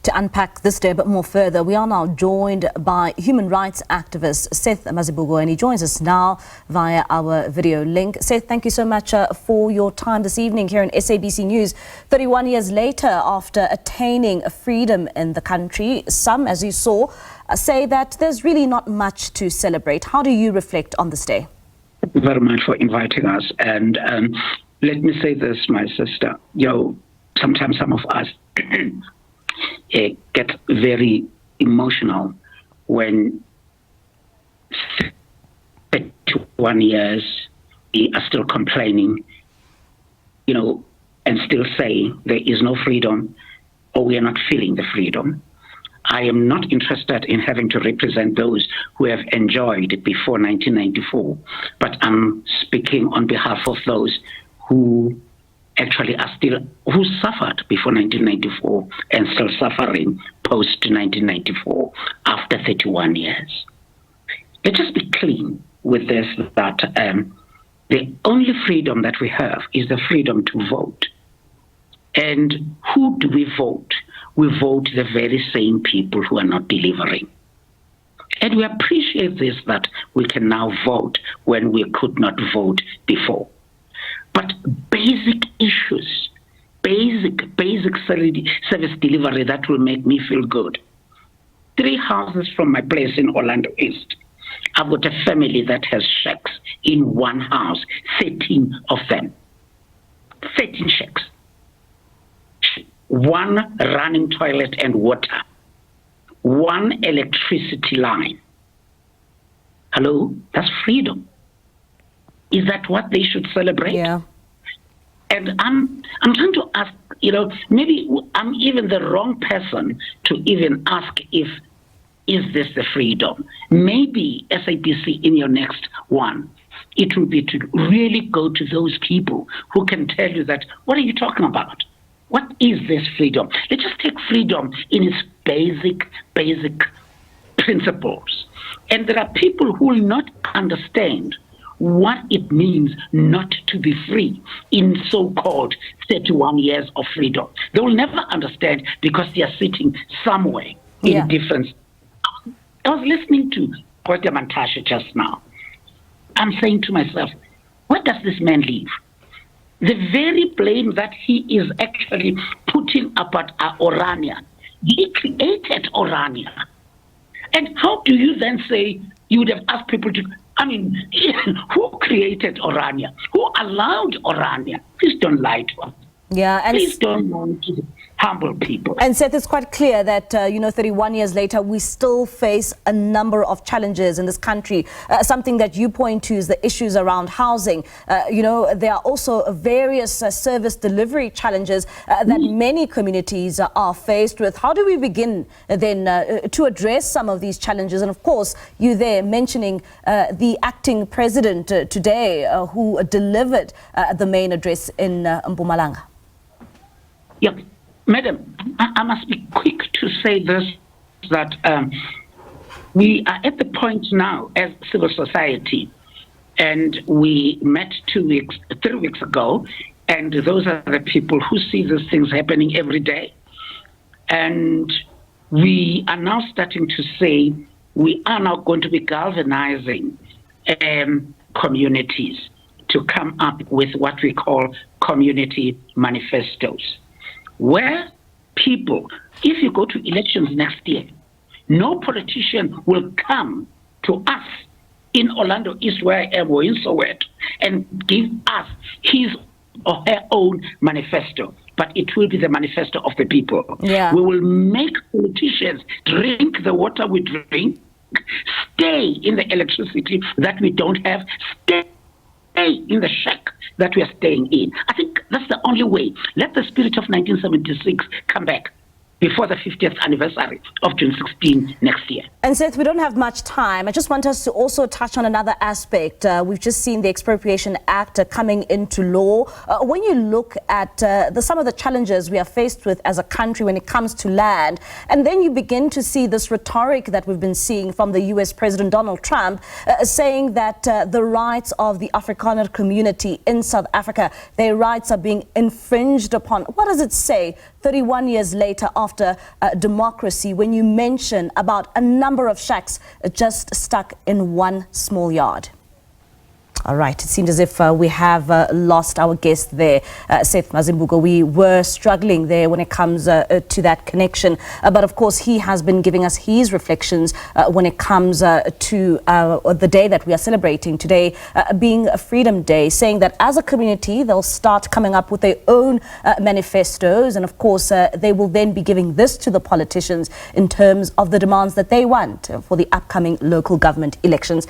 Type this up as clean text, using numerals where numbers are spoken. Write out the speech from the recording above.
To unpack this day a bit more further, we are now joined by human rights activist Seth Mazibuko, and he joins us now via our video link. Seth, thank you so much for your time this evening here in SABC News. 31 years later, after attaining freedom in the country, some, as you saw, say that there's really not much to celebrate. How do you reflect on this day? Thank you very much for inviting us. And let me say this, my sister. Sometimes some of us get very emotional when 31 years we are still complaining, and still saying there is no freedom or we are not feeling the freedom. I am not interested in having to represent those who have enjoyed it before 1994, but I'm speaking on behalf of those who actually who suffered before 1994 and still suffering post 1994 after 31 years. Let's just be clean with this, that the only freedom that we have is the freedom to vote. And who do we vote? We vote the very same people who are not delivering. And we appreciate this, that we can now vote when we could not vote before. But basic issues, basic service delivery that will make me feel good. 3 houses from my place in Orlando East, I've got a family that has shacks in one house, 13 of them. 13 shacks. 1 running toilet and water. 1 electricity line. Hello? That's freedom. Is that what they should celebrate? Yeah. And I'm trying to ask, maybe I'm even the wrong person to even ask is this the freedom? Maybe SABC in your next one, it will be to really go to those people who can tell you that, what are you talking about? What is this freedom? Let's just take freedom in its basic principles. And there are people who will not understand what it means not to be free in so-called 31 years of freedom. They will never understand because they are sitting somewhere in different. I was listening to Dr. Mantashe just now. I'm saying to myself, where does this man live? The very blame that he is actually putting about Orania, he created Orania. And how do you then say you would have asked people to, who created Orania? Who allowed Orania? Please don't lie to us. Yeah, and please don't lie to humble people. And Seth, it's quite clear that, 31 years later, we still face a number of challenges in this country. Something that you point to is the issues around housing. There are also various service delivery challenges that many communities are faced with. How do we begin then to address some of these challenges? And of course, you there mentioning the acting president today who delivered the main address in Mpumalanga. Yeah. Madam, I must be quick to say this, that we are at the point now as civil society, and we met 3 weeks ago, and those are the people who see these things happening every day. And we are now starting to say we are now going to be galvanizing communities to come up with what we call community manifestos, where people, if you go to elections next year, no politician will come to us in Orlando East, where I am, or in Soweto, and give us his or her own manifesto, but it will be the manifesto of the people. Yeah. We will make politicians drink the water we drink, stay in the electricity that we don't have, stay in the shack that we are staying in. I think that's the only way. Let the spirit of 1976 come back before the 50th anniversary of June 16 next year. And Seth, we don't have much time. I just want us to also touch on another aspect. We've just seen the Expropriation Act coming into law. When you look at some of the challenges we are faced with as a country when it comes to land, and then you begin to see this rhetoric that we've been seeing from the US President Donald Trump saying that the rights of the Afrikaner community in South Africa, their rights are being infringed upon. What does it say 31 years later after democracy when you mention about a number of shacks just stuck in one small yard? All right, it seems as if we have lost our guest there, Seth Mazibuko. We were struggling there when it comes to that connection. But of course, he has been giving us his reflections when it comes to the day that we are celebrating today, being a Freedom Day, saying that as a community, they'll start coming up with their own manifestos. And of course, they will then be giving this to the politicians in terms of the demands that they want for the upcoming local government elections.